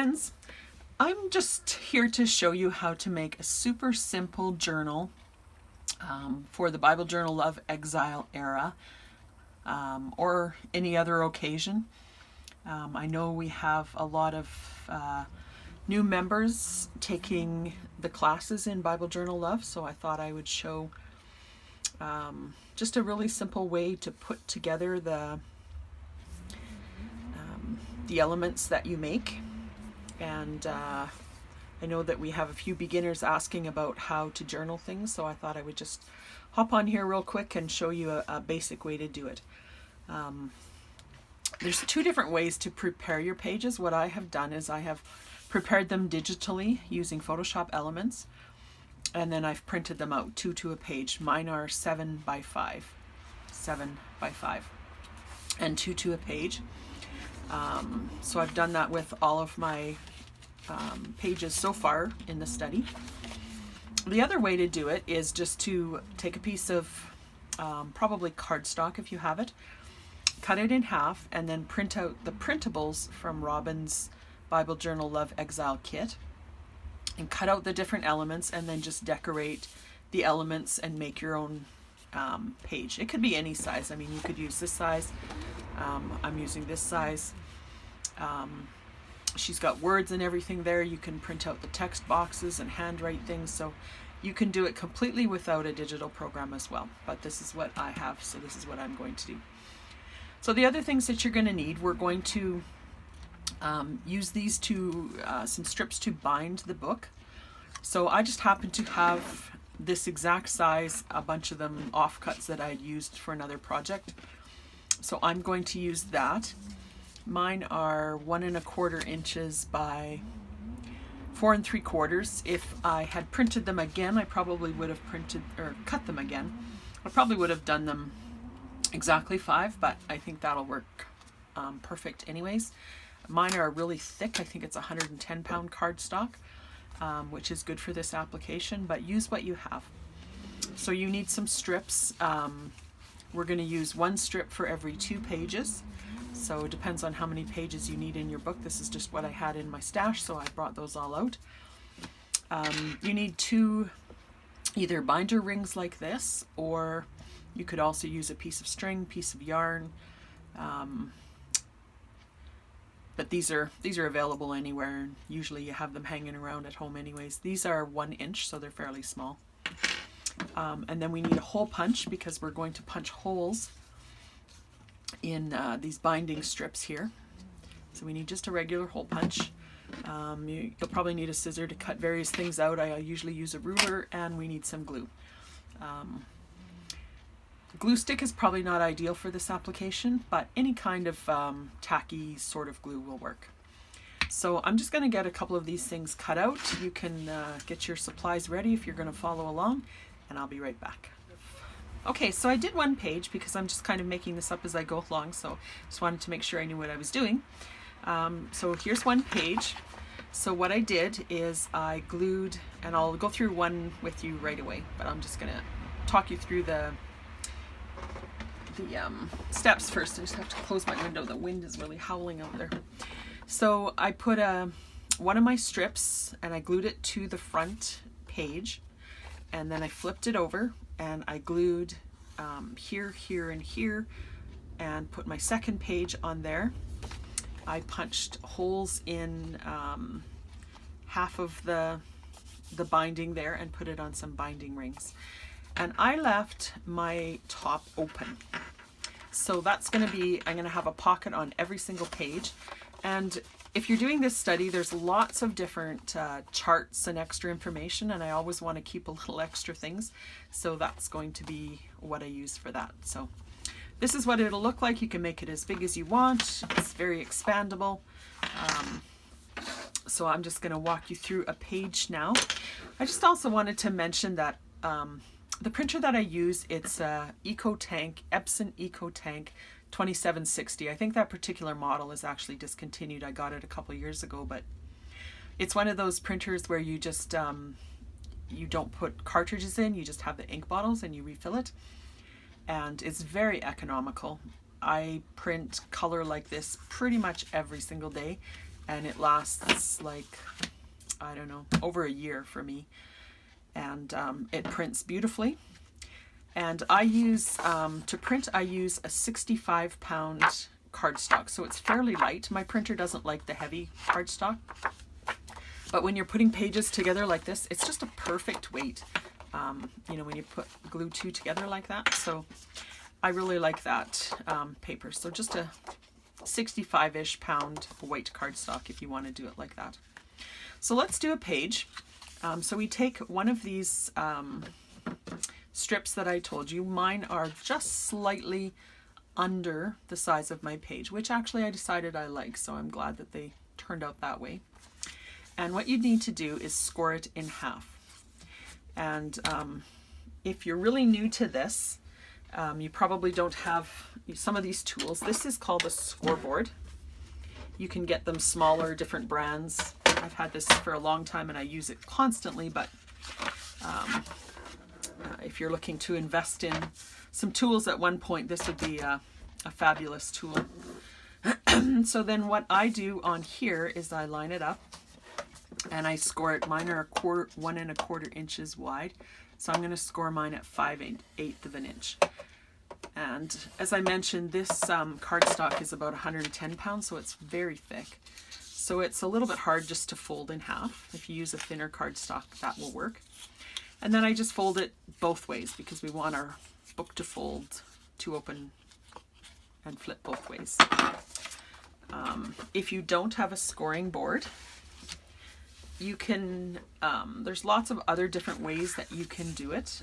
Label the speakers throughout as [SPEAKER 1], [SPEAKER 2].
[SPEAKER 1] friends, I'm just here to show you how to make a super simple journal for the Bible Journal Love Exile era or any other occasion. I know we have a lot of new members taking the classes in Bible Journal Love, so I thought I would show just a really simple way to put together the elements that you make. And I know that we have a few beginners asking about how to journal things, so I thought I would just hop on here real quick and show you a basic way to do it. There's two different ways to prepare your pages. What I have done is I have prepared them digitally using Photoshop Elements, and then I've printed them out 2 to a page. Mine are 7 by 5 and 2 to a page. So I've done that with all of my pages so far in the study. The other way to do it is just to take a piece of probably cardstock if you have it, cut it in half, and then print out the printables from Robin's Bible Journal Love Exile kit, and cut out the different elements, and then just decorate the elements and make your own page. It could be any size. I mean, you could use this size. I'm using this size. She's got words and everything there. You can print out the text boxes and handwrite things, so you can do it completely without a digital program as well. But this is what I have, so this is what I'm going to do. So the other things that you're going to need, we're going to use these some strips to bind the book. So I just happen to have this exact size, a bunch of them offcuts that I'd used for another project. So I'm going to use that. Mine are 1 1/4 inches by 4 3/4. If I had printed them again, I probably would have cut them again. I probably would have done them exactly 5, but I think that'll work perfect anyways. Mine are really thick. I think it's 110-pound cardstock, which is good for this application, but use what you have. So you need some strips. We're going to use 1 strip for every 2 pages. So it depends on how many pages you need in your book. This is just what I had in my stash, so I brought those all out. You need 2 either binder rings like this, or you could also use a piece of string, piece of yarn. But these are available anywhere. Usually you have them hanging around at home anyways. These are 1 inch, so they're fairly small. And then we need a hole punch, because we're going to punch holes in these binding strips here. So we need just a regular hole punch. You'll probably need a scissor to cut various things out. I usually use a ruler, and we need some glue. Glue stick is probably not ideal for this application, but any kind of tacky sort of glue will work. So I'm just going to get a couple of these things cut out. You can get your supplies ready if you're going to follow along, and I'll be right back. Okay, so I did 1 page because I'm just kind of making this up as I go along, so just wanted to make sure I knew what I was doing. So here's 1 page. So what I did is I glued, and I'll go through one with you right away, but I'm just going to talk you through the steps first. I just have to close my window. The wind is really howling out there. So I put one of my strips, and I glued it to the front page, and then I flipped it over, and I glued here, here, and here, and put my second page on there. I punched holes in half of the binding there and put it on some binding rings. And I left my top open. So that's going to be, I'm going to have a pocket on every single page. And if you're doing this study, there's lots of different charts and extra information, and I always want to keep a little extra things. So that's going to be what I use for that. So this is what it'll look like. You can make it as big as you want. It's very expandable. So I'm just going to walk you through a page now. I just also wanted to mention that the printer that I use, it's a EcoTank, Epson EcoTank 2760. I think that particular model is actually discontinued. I got it a couple years ago, but it's one of those printers where you just you don't put cartridges in, you just have the ink bottles and you refill it, and it's very economical. I print color like this pretty much every single day, and it lasts like, I don't know, over a year for me. And it prints beautifully. And I use, to print, I use a 65-pound cardstock, so it's fairly light. My printer doesn't like the heavy cardstock, but when you're putting pages together like this, it's just a perfect weight, you know, when you put glue two together like that. So I really like that paper. So just a 65-ish pound white cardstock if you want to do it like that. So let's do a page. So we take one of these strips that I told you. Mine are just slightly under the size of my page, which actually I decided I like, so I'm glad that they turned out that way. And what you need to do is score it in half. And if you're really new to this, you probably don't have some of these tools. This is called a scoreboard. You can get them smaller, different brands. I've had this for a long time and I use it constantly, but if you're looking to invest in some tools at one point, this would be a fabulous tool. So then what I do on here is I line it up and I score it. Mine are 1 1/4 inches wide. So I'm going to score mine at 5/8 of an inch. And as I mentioned, this cardstock is about 110 pounds, so it's very thick. So it's a little bit hard just to fold in half. If you use a thinner cardstock, that will work. And then I just fold it both ways because we want our book to fold, to open and flip both ways. If you don't have a scoring board, you can, there's lots of other different ways that you can do it.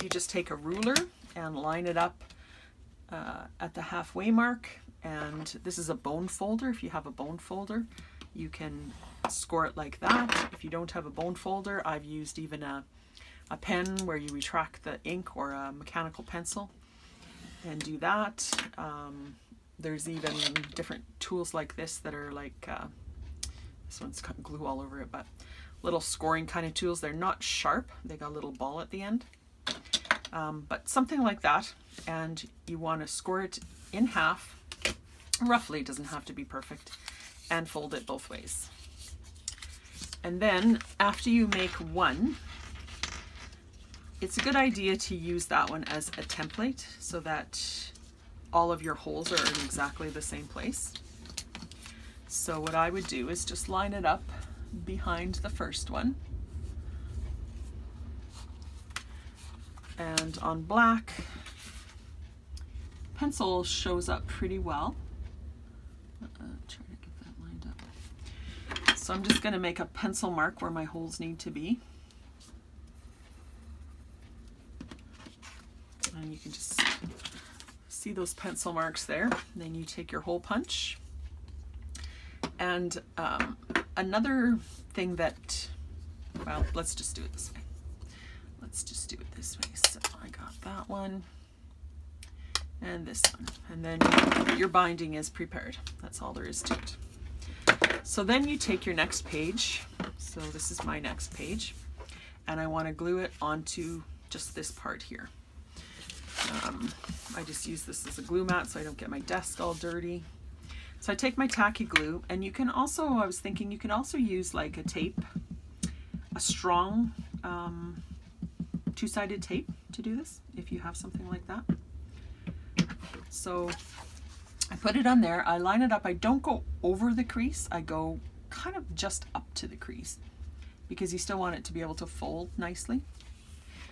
[SPEAKER 1] You just take a ruler and line it up at the halfway mark. And this is a bone folder. If you have a bone folder, you can score it like that. If you don't have a bone folder, I've used even a pen where you retract the ink, or a mechanical pencil, and do that. There's even different tools like this that are like, this one's got glue all over it, but little scoring kind of tools. They're not sharp. They got a little ball at the end. But something like that. And you want to score it in half. Roughly, it doesn't have to be perfect. And fold it both ways. And then after you make one, it's a good idea to use that one as a template so that all of your holes are in exactly the same place. So what I would do is just line it up behind the first one. And on black, pencil shows up pretty well. Try to get that lined up. So I'm just going to make a pencil mark where my holes need to be. And you can just see those pencil marks there. And then you take your hole punch. And another thing that, well, let's just do it this way. Let's just do it this way. So I got that one and this one. And then your binding is prepared. That's all there is to it. So then you take your next page. So this is my next page. And I want to glue it onto just this part here. I just use this as a glue mat so I don't get my desk all dirty. So I take my tacky glue, and you can also, I was thinking, you can also use like a tape, a strong two-sided tape to do this, if you have something like that. So I put it on there, I line it up, I don't go over the crease, I go kind of just up to the crease, because you still want it to be able to fold nicely.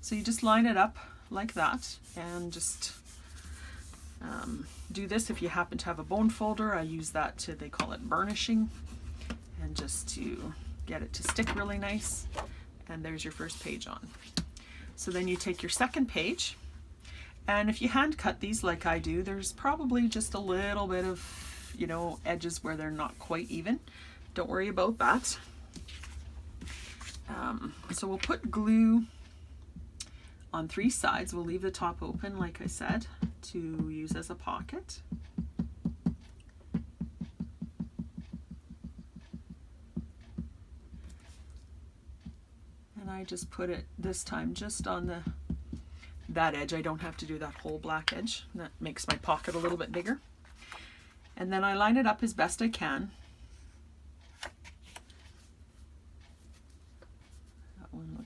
[SPEAKER 1] So you just line it up like that, and just do this. If you happen to have a bone folder, I use that to, they call it burnishing, and just to get it to stick really nice. And there's your first page on. So then you take your second page, and if you hand cut these like I do, there's probably just a little bit of, you know, edges where they're not quite even. Don't worry about that. So we'll put glue on 3 sides. We'll leave the top open, like I said, to use as a pocket. And I just put it this time just on that edge. I don't have to do that whole black edge. That makes my pocket a little bit bigger. And then I line it up as best I can.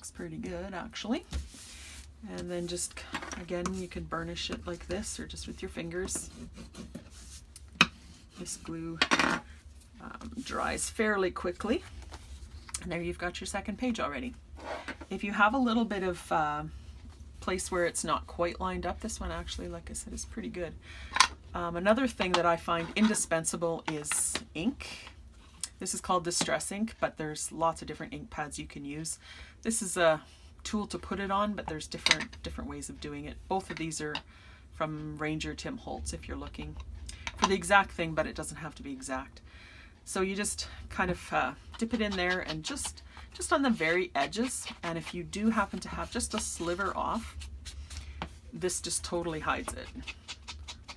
[SPEAKER 1] looks pretty good actually. And then just, again, you can burnish it like this or just with your fingers. This glue dries fairly quickly. And there you've got your second page already. If you have a little bit of place where it's not quite lined up, this one actually, like I said, is pretty good. Another thing that I find indispensable is ink. This is called Distress ink, but there's lots of different ink pads you can use. This is a tool to put it on, but there's different ways of doing it. Both of these are from Ranger Tim Holtz if you're looking for the exact thing, but it doesn't have to be exact. So you just kind of dip it in there and just on the very edges, and if you do happen to have just a sliver off, this just totally hides it.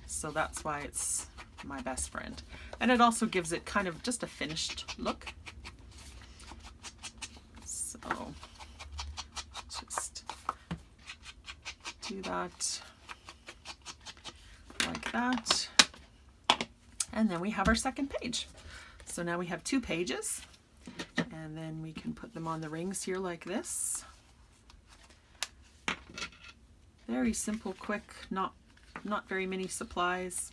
[SPEAKER 1] So that's why it's my best friend. And it also gives it kind of just a finished look. So just do that like that. And then we have our second page. So now we have 2 pages, and then we can put them on the rings here like this. Very simple, quick, not very many supplies.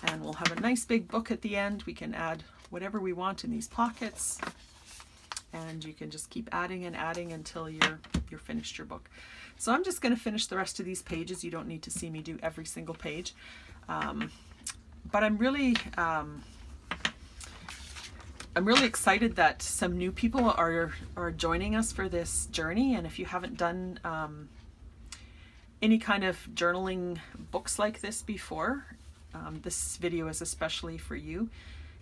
[SPEAKER 1] And we'll have a nice big book at the end. We can add whatever we want in these pockets, and you can just keep adding and adding until you're finished your book. So I'm just going to finish the rest of these pages. You don't need to see me do every single page, but I'm really excited that some new people are joining us for this journey. And if you haven't done any kind of journaling books like this before, this video is especially for you.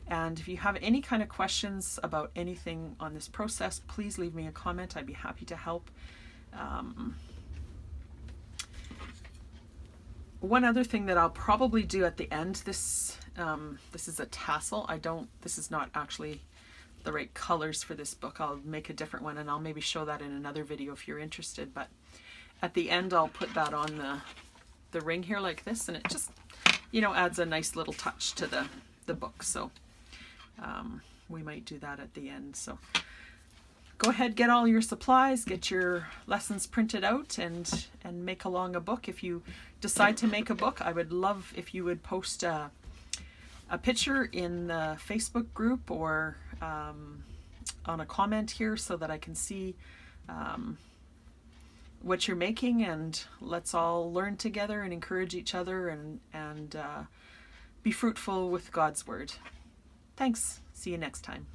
[SPEAKER 1] And if you have any kind of questions about anything on this process, please leave me a comment. I'd be happy to help. One other thing that I'll probably do at the end, this is a tassel. This is not actually the right colors for this book. I'll make a different one, and I'll maybe show that in another video if you're interested. But at the end, I'll put that on the ring here like this, and it just, adds a nice little touch to the book. So we might do that at the end. So go ahead, get all your supplies, get your lessons printed out, and make along a book. If you decide to make a book, I would love if you would post a picture in the Facebook group or on a comment here so that I can see what you're making, and let's all learn together and encourage each other and be fruitful with God's Word. Thanks. See you next time.